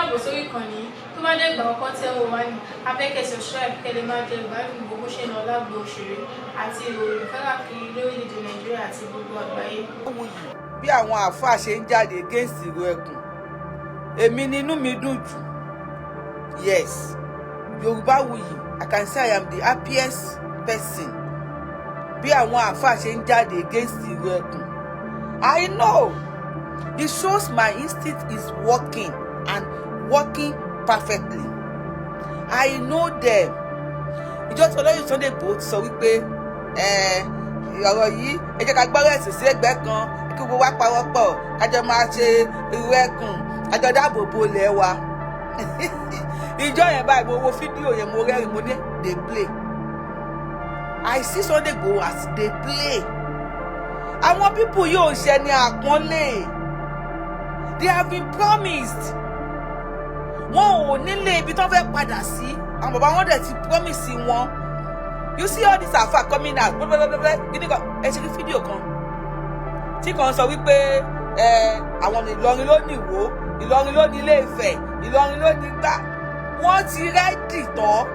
káàbọ̀ sórí ìkànnì tó bá dé ìgbà ọkọ tẹ́ wò wá ní abẹ́kẹ́ subscribe kẹ́lẹ́ máa jẹ ìgbádùn gbogbo ṣe náà lágbo òṣèré àti ìròyìn káàkiri lórílẹ̀‐èdè Nàìjíríà àti gbogbo àgbáyé. Bí àwọn àáfàá ṣe ń jáde against ìró ẹkùn, èmi ni inú mi dùn jù. Yes, Yorùbáwùyí, I can say I am the happiest person. Bí àwọn àáfàá ṣe ń jáde against ìró ẹkùn, I know it shows my instinct is working and working perfectly. I know them. Ìjọ tí Olóyè Sunday Igboho sọ wípé ọ̀rọ̀ yìí ẹ jẹ́ ká gbọ́rọ̀ ẹ̀sìn sí ẹgbẹ́ kan kí gbogbo wa pawọ́pọ̀ kájọ máa ṣe ìró ẹkùn kájọ dáàbò bo ilẹ̀ wa. Ìjọ yẹn báyìí mo wo fídíò yẹn mo rẹ́rìn mo ní dey play. I see Sunday Igboho as dey play. Àwọn pípù yóò ṣe ní àpọ́nlé. They have been promised. Wọn ò nílé ibi tó fẹ́ padà sí. Àwọn bàbá wọn dẹ̀ ti promise wọn. You see all this afa coming out. Gidi kan ẹ ṣe kí fídíò kan. Tí kan sọ wípé àwọn Ìlọrin ló ní Ìwó, Ìlọrin ló ní Ilé Ifẹ̀, Ìlọrin ló ní gbá. Wọ́n ti rẹ́dì tán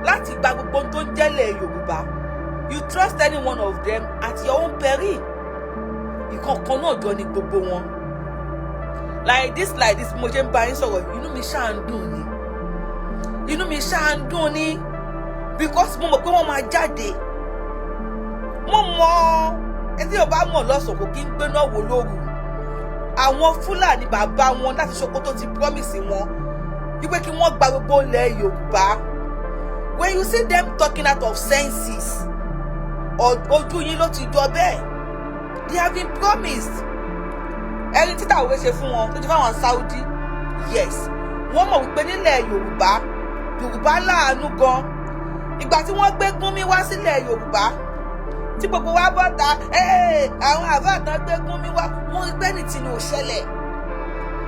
láti gba gbogbo tó ń jẹ́lẹ̀ Yorùbá. You trust any one of them at your own peril. Ìkọ̀ọ̀kan náà jọ ni gbogbo wọn. Like this mo ṣe ń bá yín sọ̀rọ̀, inú mi ṣáà ń dùn ni. Inú mi ṣáà ń dùn ni because mo mọ̀ pé wọ́n máa jáde. Mo mọ̀ ẹni tí ò bá mọ̀ lọ́sàn kò kí ń gbéná wò lóru. Àwọn Fúlàní bàbá wọn láti Sókótó ti promise wọn wípé kí wọ́n gba gbogbo ilẹ̀ Yorùbá. When you see them talking out of senses, ojú yín ló ti jọ bẹ́ẹ̀. They have been promised. Ẹni títà òwe ṣe fún wọn tó ti fáwọn Saudi. Yes, wọ́n mọ̀ wípé nílẹ̀ Yorùbá láàánú gan. Ìgbà tí wọ́n gbé Gúnmi wá sílẹ̀ Yorùbá tí gbogbo wa bọ́ta àwọn àbáàtàn gbé Gúnmi wá, wọ́n rí pé ní tinú òṣẹlẹ̀.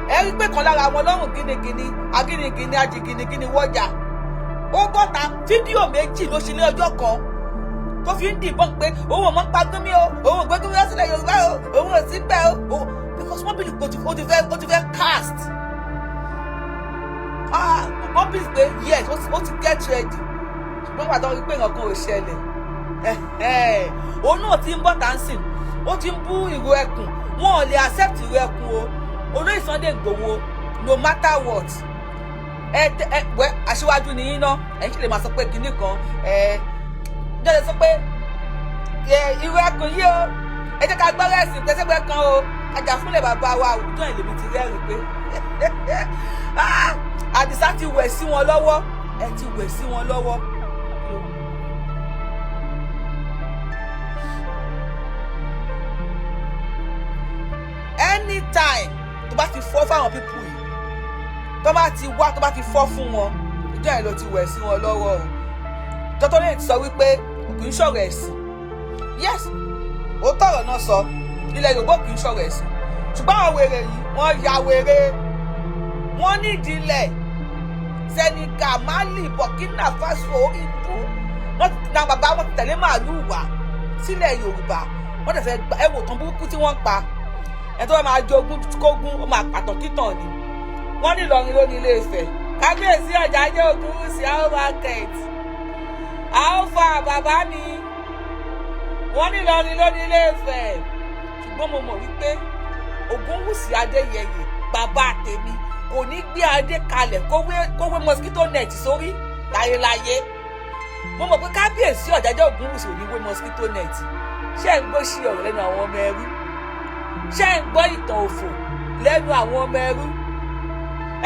Ẹ rí pé kan lára wọn lọ́rùn gínigíní agínigíní ajigínigíní wọ́jà. Ó bọ́ta fídíò méjì ló ṣe ní ọjọ́ kan tó fi ń dìbọn pé òun ò mọ̀ pa Gúnmi o, òun ò gbé Gúnmi wá sílẹ̀ Yorùbá o, òun ò sí bẹ́ẹ̀ o. Because wọ́n believe ó ti fẹ́ cast. Wọ́n believe pé yes, ó ti get ready. Ṣùgbọ́n wà tó rí pé nǹkan ò ṣẹlẹ̀. Òun náà ti ń bọ̀ dancing, ó ti ń bú ìró ẹkùn. Wọn ò lè accept ìró ẹkùn o. Olóyè Sunday Igboho no matter what. Aṣíwájú ni yín ná, ẹ̀yin sì lè máa sọ pé kinní kan. Jọ́lẹ̀ sọ pé ìró ẹkùn yìí o, ẹ jẹ́ ká gbọ́rọ̀ ẹ̀sìn pẹ́sẹ́gbẹ́ kan o. Ajá fúnlẹ̀ bàbá wa àwùjọ ìlèmí ti rẹ́rìn pé Àdìsá ti wẹ̀ sí wọn lọ́wọ́, ẹ ti wẹ̀ sí wọn lọ́wọ́. Anytime tó bá ti fọ́ fáwọn pípù yìí, tó bá ti wá tó bá ti fọ́ fún wọn, ìjọ yẹn ló ti wẹ̀ sí wọn lọ́wọ́ o. Dr. lè sọ wípé kì í ṣọ̀rọ̀ ẹ̀sìn. Yes, ó tọ̀rọ̀ náà sọ. Ilẹ̀ Yorùbá kì í ṣọ̀rọ̀ ẹ̀sìn. Ṣùgbọ́n àwọn wèrè yìí wọ́n ya wèrè. Wọ́n ní ìdílẹ̀ Senegal, Mali, Burkina Faso, orí ibú. Wọ́n na bàbá wọn ti tẹ̀lé màálùú wá sílẹ̀ Yorùbá. Wọ́n dẹ̀ fẹ́ gba ẹ̀wò tán burúkú tí wọ́n pa. Ẹ̀ tó máa jogún kógún ó máa pàtàn kítàn ni. Wọ́n ní Ìlọrin ló ní Ilé Ifẹ̀. Kábíyèsí ọjà jẹ́ Ògúnwùsì àwọn market. Alfa bàbá mi. Wọ́n ní Ìlọrin ló ní Ilé Ifẹ̀. Ṣùgbọ́n mo mọ̀ wípé Ògúnwùsì Adéyẹyè bàbá tèmi kò ní gbé adé kalẹ̀ kó wé mosquito net sórí láyéláyé. Mo mọ̀ pé kábíyèsí ọ̀jájá Ògúnwùsì ò ní wé mosquito net. Ṣé ń gbọ́ sí ọ̀rọ̀ lẹ́nu àwọn ọmọ ẹrú? Ṣé ń gbọ́ ìtàn òfò lẹ́nu àwọn ọmọ ẹrú?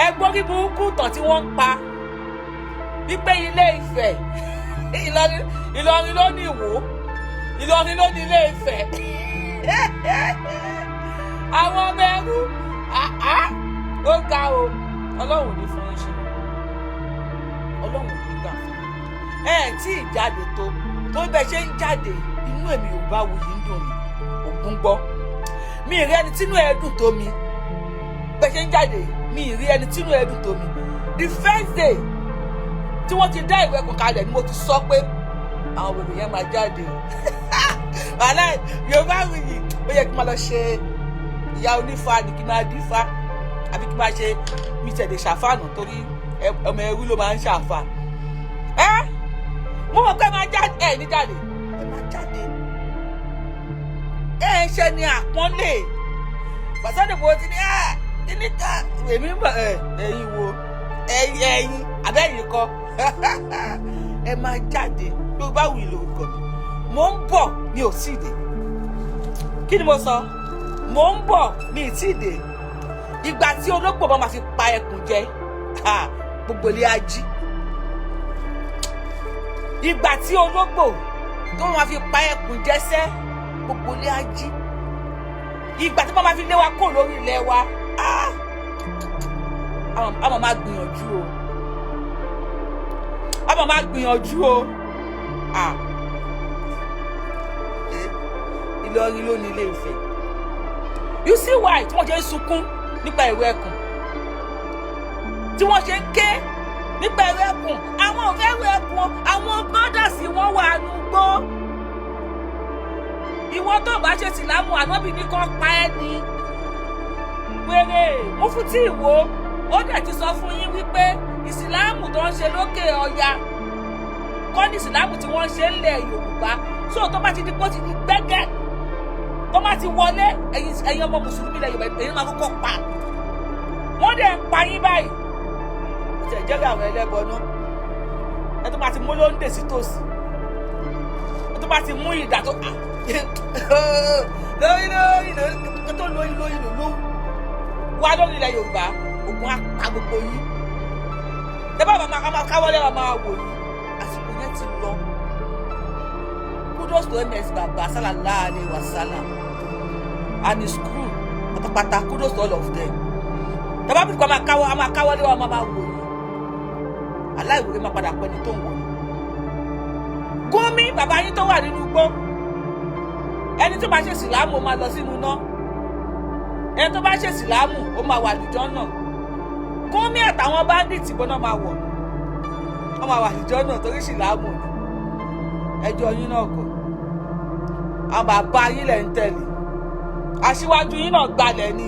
Ẹ gbọ́ kí burúkú ìtàn tí wọ́n ń pa wípé Ilé Ifẹ̀ Ìlọrin ló ní Ìwó, Ìlọrin ló ní Ilé Ifẹ̀. Àwọn ọmọ ẹrú ó ga o. Ọlọ́run ní fún ṣe, Ọlọ́run ní gbà fún tí ìjáde tó bẹ́ẹ̀ ṣe ń jáde inú èmi Yorùbáwùyí ń dùn mí. Ògún gbọ́ mi ì rí ẹni tínú ẹ dùn tó mi. Bẹ́ẹ̀ ṣe ń jáde mi ì rí ẹni tínú ẹ dùn tó mi. The first day tí wọ́n ti dá ìwé ẹ̀kọ́ kalẹ̀ ni mo ti sọ pé àwọn òbí yẹn máa jáde o. Wàhálà Yorùbáwùyí ó yẹ kí n máa lọ ṣe ìyá onífá ni kí n máa dífá. àbí kí n máa ṣe mi tẹ̀lé ṣàfàánù torí ọmọ ẹrú ló máa ń ṣàfà. Mo mọ̀ pé ẹ máa jáde ní jáde ẹ máa jáde ń ṣe ni àpọ́nlé pàṣẹ mo ti ní níta èmi mọ̀ ẹ̀yin wo ẹ̀yin abẹ́yìn kọ́ ẹ máa jáde bí o bá wù ìlò orúkọ mi mò ń bọ̀ mi ò tí ì dé. Kí ni mo sọ? Mò ń bọ̀ mi ì tí ì dé. Ìgbà tí ológbò bá máa fi pa ẹkùn jẹ gbogbo ilé á jí. Ìgbà tí ológbò tó máa fi pa ẹkùn jẹsẹ́ gbogbo ilé á jí. Ìgbà tí wọ́n máa fi lé wa kó lórí ilẹ̀ wa àmọ́ máa gbìyànjú o. Àmọ́ máa gbìyànjú o. Ìlọrin ló ní Ilé Ifẹ̀. You see why tí wọ́n ṣe ń sunkún nípa ìwé ẹkùn, tí wọ́n ṣe ń ké nípa ìwé ẹkùn. Àwọn ò fẹ́ ìwé ẹkùn, àwọn bọ́dàsì wọn wà nùgbó. Ìwọ tó bá ṣe Ìsìlámù ànábì ní kó pa ẹ́ ni. Wèrè mo fún tí ìwò ó dẹ̀ ti sọ fún yín wípé Ìsìlámù tó ń ṣe lókè ọya kọ́ ní Ìsìlámù tí wọ́n ń ṣe ńlẹ̀ Yorùbá. So tó bá ti di pọ́ ti di gbẹ́gẹ́ tó bá ti wọlé ẹ̀yin ọmọ mùsùlùmí ilẹ̀ Yorùbá èyí máa kọ́kọ́ pa. Wọ́n dẹ̀ ń pa yín báyìí. Ó ti ẹ̀jẹ̀ àwọn ẹlẹ́bọ náà. Ẹ tó bá ti mú lóńdè sí tòsí. Ẹ tó bá ti mú ìdà tó lóyún wá lórí ilẹ̀ Yorùbá ogun á pa gbogbo yín. Ẹ bá máa káwọ́lé wa máa wò yín. Àsìkò yẹn ti lọ. Kudos to MS Baba sallallahu alaihi wasallam and his crew pátápátá. Kudos to all of them. Tẹ́ bá bí kò máa káwọ́lé wa máa wò yín. Aláìwòye máa padà pẹ́ ní tó ń wò yín. Gúnmi bàbá yín tó wà nínú igbó. Ẹni tó bá ṣe Ìsìlámù ó máa lọ sínú iná. Ẹni tó bá ṣe Ìsìlámù ó máa wà lùjọ́ náà. Gúnmi àtàwọn báńdíìtì bọ́ná máa wọ̀. Wọ́n máa wà lùjọ́ náà torí Ìsìlámù ni. Ẹjọ́ yín náà kọ̀. Àwọn bàbá yín lẹ̀ ń tẹ̀lé. Aṣíwájú yín náà gbalẹ̀ ni.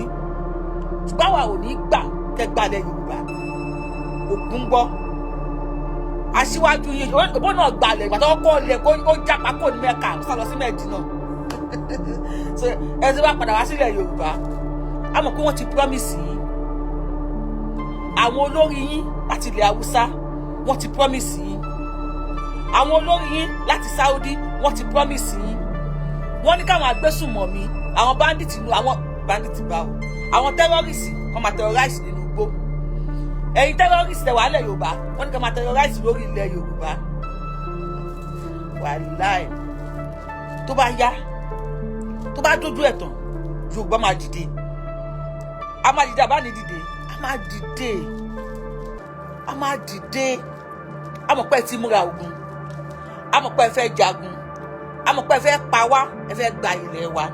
Ṣùgbọ́n àwa ò ní gbà kẹ́ gbalẹ̀ Yorùbá. Ògún gbọ́. Aṣíwájú yín ìbò náà gbalẹ̀ ìgbà tó kọ́ lẹ̀ kó jápa kó ní Mẹ́kà sá lọ sí Mẹ́dínà. So ẹ ti bá padà wá sílẹ̀ Yorùbá. A mọ̀ pé wọ́n ti promise yín. Àwọn olórí yín láti ilẹ̀ Haúsá wọ́n ti promise yín. Àwọn olórí yín láti Saudi wọ́n ti promise yín. Wọ́n ní káwọn agbésùnmọ̀mí àwọn bandits lu àwọn bandits báwo àwọn terrorists wọ́n máa terrorize nínú igbó. Ẹ̀yin terrorists tẹ̀ wá lẹ̀ Yorùbá wọ́n ní ká máa terrorize lórí ilẹ̀ Yorùbá. Wàláì tó bá yá tó bá dójú ẹ̀ tán Yorùbá máa dìde. A máa dìde àbá ní dìde a máa dìde a máa dìde. A mọ̀ pé ẹ ti múra ogun. A mọ̀ pé ẹ fẹ́ jagun. A mọ̀ pé ẹ fẹ́ pa wá ẹ fẹ́ gba ilẹ̀ wa.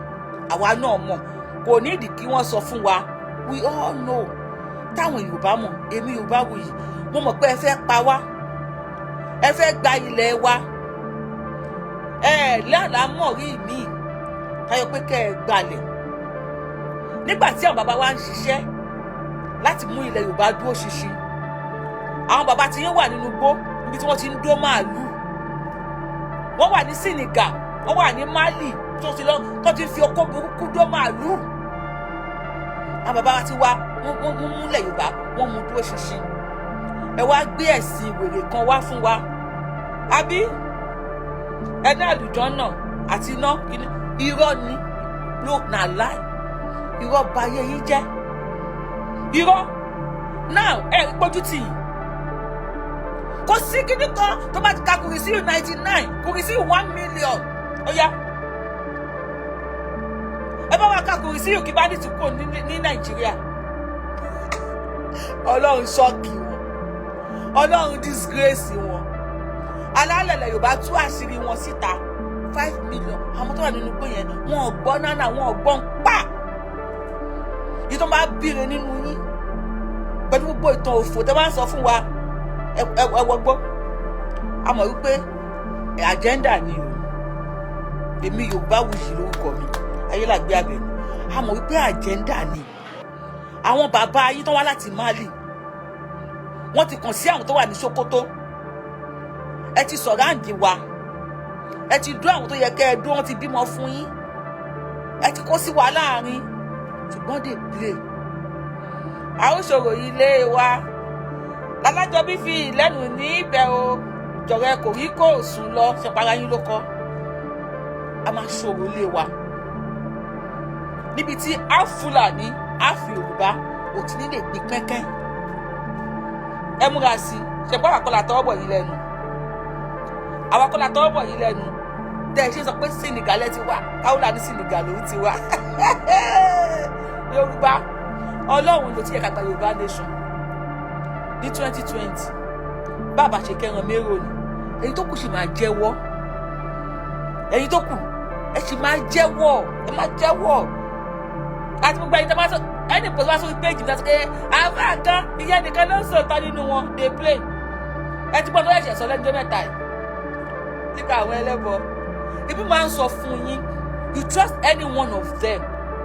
Àwa náà mọ̀ kò ní ìdí kí wọ́n sọ fún wa. We all know. Táwọn Yorùbá mọ̀ èmi Yorùbá wò yìí mo mọ̀ pé ẹ fẹ́ pa wá ẹ fẹ́ gba ilẹ̀ wa. Lánàá mọ̀ rí mi táyọ̀ pé kẹ́ ẹ gbalẹ̀. Nígbà tí àwọn bàbá wa ń ṣiṣẹ́ láti mú ilẹ̀ Yorùbá dúró ṣinṣin. Àwọn bàbá tí yín wà nínú igbó níbi tí wọ́n ti ń dó màálù. Wọ́n wà ní Senegal, wọ́n wà ní Mali tó ti fi okó burúkú dó màálù. Àwọn bàbá wa ti wá wọ́n múlẹ̀ Yorùbá wọ́n mú dúró ṣinṣin. Ẹ wá gbé ẹ̀sìn wèrè kan wá fún wa. Àbí ẹni àlùjànnà àti iná irọ́ ni ló nà láì. Irọ́ bà ayé yín jẹ́. Irọ́ now ẹ gbójú tì yín. Kò sí kíní kan tó bá ti ka Kùrìsíyù 99 Kùrìsíyù 1 million. Ọ̀ya ẹ bá wa ka Kùrìsíyù kí bá ní ti kó ní Nàìjíríà. Ọlọ́run ṣọ́ọ̀kì wọn. Ọlọ́run disgrace wọn. Alálẹ̀lẹ̀ Yorùbá tú àṣírí wọn síta 5 million. Àwọn tó wà nínú igbó yẹn wọn ò gbọ́ nánà wọn ò gbọ́ ń pa. Yìí tó bá bíire nínú yín pẹ̀lú gbogbo ìtàn òfò tẹ́ bá ń sọ fún wa ẹ wọgbọ́. A mọ̀ wípé agenda ni o. Èmi Yorùbá Wuyì lórúkọ mi Ayélàgbé Àbẹ̀ní. A mọ̀ wípé agenda ni. àwọn bàbá yín tó wá láti Mali wọ́n ti kàn sí àwọn tó wà ní Sokoto ẹ ti sọ̀rọ̀ àǹdí wa ẹ ti dún àwọn tó yẹ kẹ́ ẹ dún wọ́n ti bímọ fún yín ẹ ti kó sí wa láàrin ṣùgbọ́n dè play àwòṣòro ilé wa lálájọbí fi ìlẹ́nu ní ibẹ̀ o jọ̀rọ̀ ẹ kò rí kó sùn lọ ṣẹpara yín ló kọ́ a máa ṣòro ilé wa níbi tí a Fúlàní a fi Yorùbá òtí nílé gbin kẹ́kẹ́ ẹ múra sí ṣẹpara kọlà tọwọ́ bọ̀ yín lẹ́nu àwọn akọ́lá tọwọ́ bọ̀ yín lẹ́nu tẹ́ ẹ ṣe sọ pé Senegal lẹ ti wá káwọ́lá ní Senegal ló ti wá Yorùbá Ọlọ́run ló ti yẹ ká gba Yorùbá nation ní 2020 bàbá ṣe kẹran mérò ni èyí tó kù sì máa jẹ́wọ́ èyí tó kù ẹ sì máa jẹ́wọ́ ẹ máa jẹ́wọ́ àti gbogbo ẹni tó bá sọ ẹni pẹ̀lú wá sórí péjì nígbà tó ké àwọn àgán ìyẹn nìkan ló ń sọ̀tọ̀ nínú wọn dey play ẹ ti gbọ́dọ̀ ẹ̀ṣẹ̀ sọ lẹ́nu mẹ́ta yìí nípa àwọn ẹlẹ́bọ ibi máa ń sọ fún yín you trust any one of them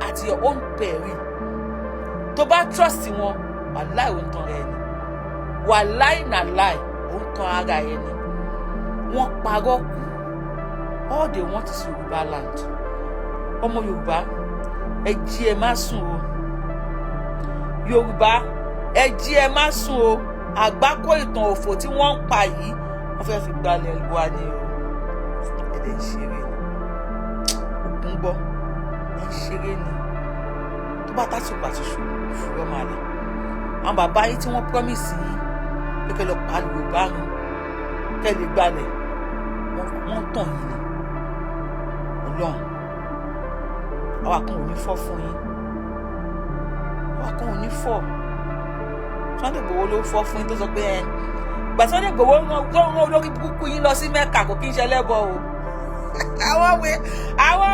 at your own peril tó bá trust wọn wàláì ò ń tan rẹ ni wàláì nà láì ò ń tan ara ẹ ni wọ́n parọ́ kù all they want is Yorùbá land ọmọ Yorùbá ẹ jí ẹ má sùn o Yorùbá ẹ jí ẹ má sùn o àgbákò ìtàn òfò tí wọ́n ń pa yìí wọ́n fẹ́ẹ́ fi gbalẹ̀ wa ni o ẹ̀dẹ̀ ń ṣeré ni ògùn gbọ́ ẹ̀ ń ṣeré ni tó bá tásìkò àṣìṣù fúrọ́ máa lẹ̀ àwọn bàbá yìí tí wọ́n promise yìí pé kẹ́ lọ pa Yorùbá nù kẹ́ lè gbalẹ̀ wọ́n tàn yìí ni Ọlọ́run àwa kan ò ní fọ́ fún yín àwa kan ò ní fọ́ Sunday Igboho ló fọ́ fún yín tó sọ pé ẹ gbà Sunday Igboho tó ń rán olórí burúkú yín lọ sí Mẹ́kà kò kí ń ṣe ẹlẹ́bọ o àwọn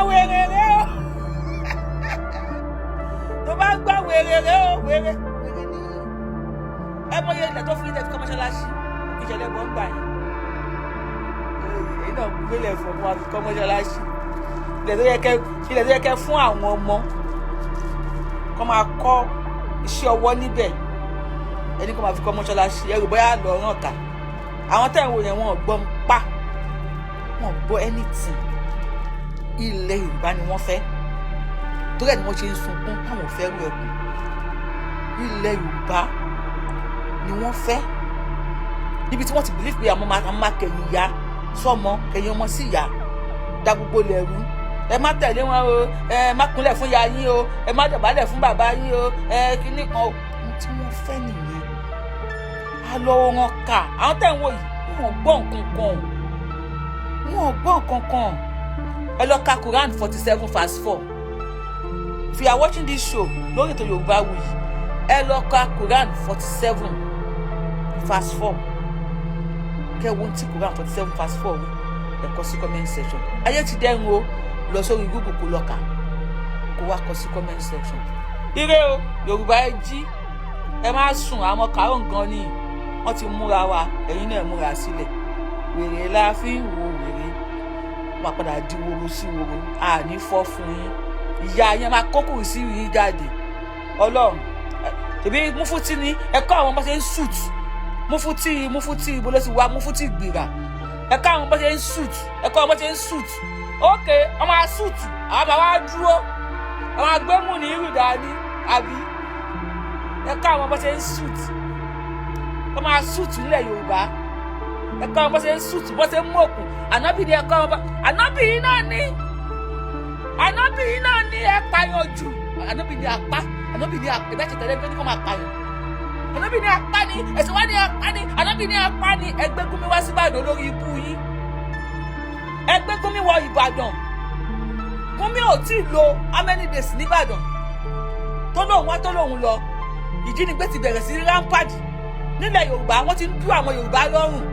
wèrè o tó bá gbọ́ wèrè o wèrè ní ẹ mọ iye ilẹ̀ tó fún ilẹ̀ tó kọ́ mọ́ṣáláṣí kí ń ṣe ẹlẹ́bọ ń gbà yín èyí náà gbélé fún ọmọ akíkọ́ mọ́ṣáláṣí ilẹ̀ tó yẹ kẹ́ fún àwọn ọmọ kọ́ máa kọ́ iṣẹ́ ọwọ́ níbẹ̀ ẹni kọ́ máa fi kọ́ mọ́ṣáláṣí ẹrù bóyá lọ ràn ká àwọn tẹ̀ ń wò yẹn wọn ò gbọ́ ń pa wọn ò gbọ́ anything ilẹ̀ Yorùbá ni wọ́n fẹ́ torí ẹ̀ ni wọ́n ṣe ń sunkún káwọn fẹ́ rú ẹkùn ilẹ̀ Yorùbá ni wọ́n fẹ́ níbi tí wọ́n ti believe pé àwọn máa kẹ̀yìn ya sọ́mọ kẹ̀yìn ọmọ sí ìyá dá gbogbo lẹ́rú ẹ má tẹ̀lé wọn o ẹ má kúnlẹ̀ fún ya yín o ẹ má dọ̀bálẹ̀ fún bàbá yín o ẹ kíní kan o tí wọ́n fẹ́ nìyẹn a lọ wọn kà àwọn tẹ̀ ń wò yìí wọn gbọ́ nǹkan kan ẹ lọ ka Quran 47 verse 4 if you are watching this show lórí ètò Yorùbáwùyí ẹ lọ ka Quran 47 verse 4 kẹ́ wo ti Quran 47 verse 4 wí ẹ kọ sí comment section ayé ti dẹ́rùn o lọ sórí Google kó lọ́ka kó wá kọ sí comment section. ire o Yorùbá ẹ jí ẹ má sùn àwọn kàró nǹkan ni wọ́n ti múra wa ẹ̀yin náà múra sílẹ̀ wèrè la fi ń wo wèrè wọ́n padà di woro sí woro àní fọ́ fún yín ìyá yẹn máa kókò sí yín jáde Ọlọ́run tèmi Mufti ni ẹ kọ́ àwọn bá ṣe ń shoot Mufti ibo ló ti wá Mufti gbìrà ẹ kọ́ àwọn bá ṣe ń shoot ẹ kọ́ àwọn bá ṣe ń shoot ok ọmọ shoot àwọn bàbá dúró àwọn agbẹ́mù ní irú dání àbí ẹ kọ́ àwọn bá ṣe ń shoot ọmọ shoot nílẹ̀ Yorùbá ẹ kọ́ àwọn bá ṣe ń shoot bó ṣe ń mú òkun ànábì ni ẹ kọ́ àwọn bá ànábì yìí náà ní ẹ pààyàn jù ànábì ni apá ànábì ni apá ìbẹ́ẹ̀ tẹ̀lé ẹgbẹ́ ní kò máa pààyàn ànábì ni apá ni ẹ̀sìn wá ní apá ni ànábì ni apá ni ẹgbẹ́ Gúnmi wá sí Ìbàdàn olórí ibú yín ẹgbẹ́ Gúnmi wọ Ìbàdàn Gúnmi ò tí ì lo how many days nìbàdàn tó lóun lọ ìjínigbé ti bẹ̀rẹ̀ sí rampart nílẹ̀ Yorùbá wọ́n ti ń dú àwọn Yorùbá lọ́rùn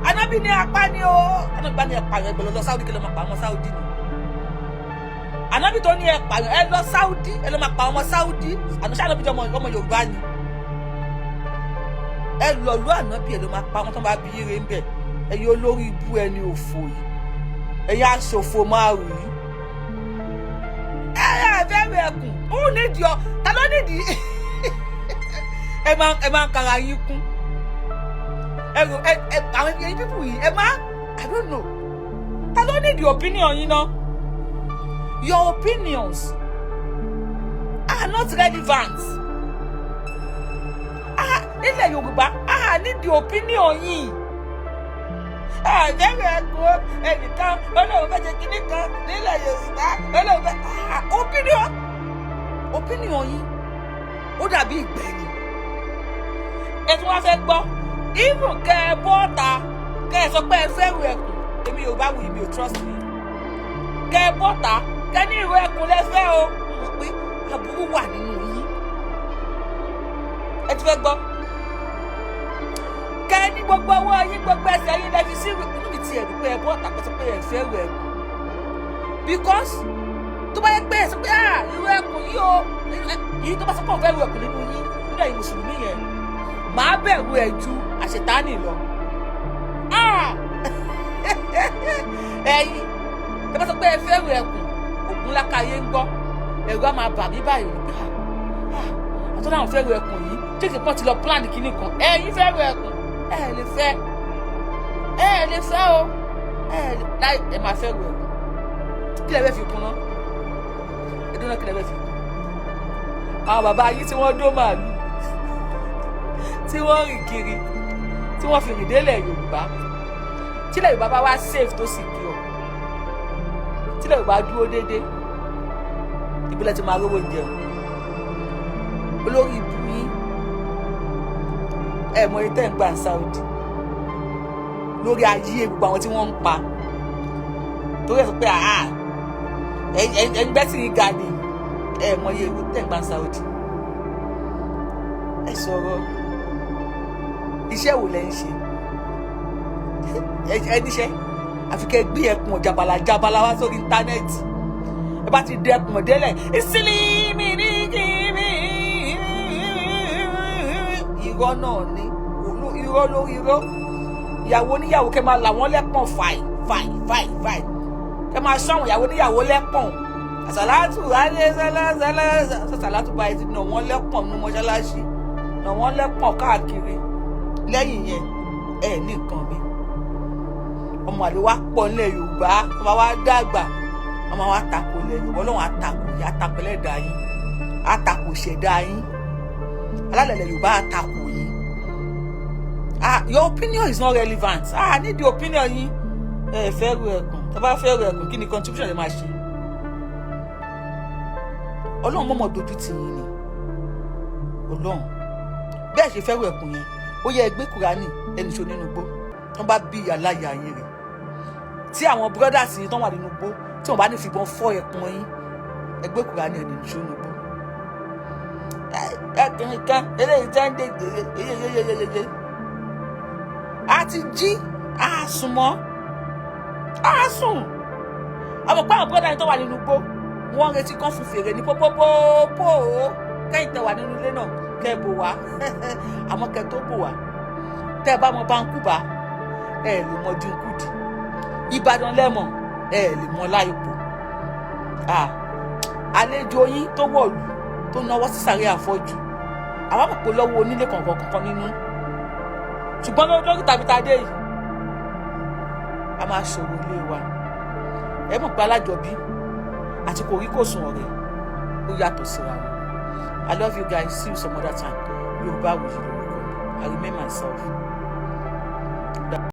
ànábì ni apá ni o ànábì bá ní ẹ̀pà yẹn gbọ́dọ̀ lọ Sáúdì kí ló máa pa àwọn Sáúdì ni ànábì tó ní ẹ̀pà yẹn ẹ lọ Sáúdì ẹ lọ máa pa ọmọ Sáúdì ànábì jẹ́ ọmọ Yorùbá ni ẹ lọ lú ànábì ẹ ló máa pa wọn tó bá bí ire ń bẹ ẹ yóò lórí ibú ẹni òfò yìí ẹ̀yin aṣòfò máa rù yìí ẹ bẹ̀rẹ̀ ẹkùn òun nídìí ọ ta ló nídìí ẹ máa kara yín kún àwọn people yìí ẹ máa I don't know I don't need your opinion you know your opinions are not relevant nílẹ̀ Yorùbá I need the opinion yìí àjẹrẹ ẹ̀kọ́ ẹnìkan Ọlọ́run fẹ́ jẹ kíní kan nílẹ̀ Yorùbá Ọlọ́run fẹ́ opinion yìí ó dàbí ìgbẹ́ ni ẹ tún wá fẹ́ gbọ́ even kẹ ẹ bọ́ta kẹ ẹ sọ pé ẹ fẹ́ ru ẹkùn èmi Yorùbá wù mí ò trust me kẹ ẹ bọ́ta kẹ ní ìrù ẹkùn lẹ́fẹ́ o mo pé aburú wà nínú yín ẹ tún fẹ́ gbọ́ kẹ ní gbogbo ọwọ́ yín gbogbo ẹsẹ̀ yín lẹ́fi sí inú mi ti ẹ̀rù pé ẹ bọ́ta pé sọ pé ẹ fẹ́ ru ẹkùn because tó bá yẹ pé ẹ sọ pé ìrù ẹkùn yìí o yìí tó bá sọ pé òun fẹ́ ru ẹkùn nínú yín nínú ẹ̀yin mùsùlùmí yẹn màá bẹ̀rù ẹ̀ ju àṣetánì lọ. ẹ̀yin tó bá sọ pé ẹ fẹ́ ru ẹkùn ògùn lákàyé ń gbọ́ ẹ̀rù á máa bà mí báyìí àtọ́ náà fẹ́ ru ẹkùn yìí tí kì í pọ́n ti lọ plan kínní kan ẹ̀yin fẹ́ ru ẹkùn ẹ lè fẹ́ o ẹ máa fẹ́ ru ẹkùn kí lẹ fẹ́ fi kún náà ẹdún náà kí lẹ fẹ́ fi kún àwọn bàbá yìí tí wọ́n dó màálù tí wọ́n rìn kiri tí wọ́n fi rìn délẹ̀ Yorùbá tílẹ̀ Yorùbá bá wá safe tó secure tílẹ̀ Yorùbá dúró déédéé ìbílẹ̀ tí máa rówó jẹun olórí ìbú yín ẹ mọ ètò ẹ̀ǹgbà ní Saudi lórí ayé gbogbo àwọn tí wọ́n ń pa torí ẹ̀ sọ pé ẹ̀ǹgbẹ́ sì ń ga ni ẹ mọ iye ètò ẹ̀ǹgbà ní Saudi ẹ sọ̀rọ̀ iṣẹ́ wo lẹ ń ṣe ẹ níṣẹ́ àfi kẹ́ gbé ẹkùn jabala wá sórí íńtánẹ́ẹ̀tì ẹ bá ti dẹ ẹkùn délẹ̀ ìsílẹ̀ mi ní kíbi irọ́ náà ni irọ́ lórí irọ́ ìyàwó níyàwó kẹ́ máa là wọ́n lẹ́pọ̀n fàì kẹ́ máa sọ àwọn ìyàwó níyàwó lẹ́pọ̀n àsàlátù alẹ́ sàlátù báyìí ti nà wọ́n lẹ́pọ̀n nínú mọ́ṣáláṣí nà wọ́n lẹ́pọ̀n káàkiri lẹ́yìn yẹn ẹ ní nǹkan mi ọmọ àlè wa pọ̀ nílẹ̀ Yorùbá ọmọ wa dàgbà ọmọ wa tako ilẹ̀ Yorùbá Ọlọ́run àtakò yìí àtakò ẹlẹ́dàá yín àtakò ìṣẹ̀dá yín alálẹ̀lẹ̀ Yorùbá àtakò yìí your opinion is not relevant I need the opinion yín ẹ fẹ́ ru ẹkùn tẹ́ bá fẹ́ ru ẹkùn kí ni contribution ẹ máa ṣe Ọlọ́run mọ̀mọ́ dojú tì yín ni Ọlọ́run bẹ́ẹ̀ ṣe fẹ́ ru ẹkùn yẹn ó yẹ ẹgbẹ́ Kùránì ẹni ṣo nínú igbó tó bá bí aláya yín rẹ̀ tí àwọn brothers yín tó wà nínú igbó tí wọ́n bá ní fìbọn fọ́ ẹkùn yín ẹgbẹ́ Kùránì ẹni ṣo nínú igbó ẹkùnrin kan eléyìí tẹ́ ń dé yeyeyeyeye a ti jí a sùn mọ́ a sùn àwọn pé àwọn brothers yín tó wà nínú igbó wọ́n retí kán fún fèrè ní pópópópó kẹ́yìn tẹ́ wà nínú ilé náà kẹ́ bò wá àmọ́ kẹ́ tó bò wá tẹ́ bá mọ Bánkúbà ẹ lè mọ Dínkùdì Ìbàdàn lẹ́mọ̀ ẹ lè mọ Láìpò àlejò yín tó wọ̀lú tó náwó sí sàré àfọ́jú àwọn àpapọ̀ lọ́wọ́ onílé kankan nínú ṣùgbọ́n lórí tàbí tàdé yìí a máa ṣòro ilé wa ẹ mọ̀ pé alájọbí àti kòríkòsùn ọ̀rẹ́ ó yàtọ̀ síra wọn. I love you guys. See you some other time. Yorùbá Wùyí lórúkọ mi. I remain myself.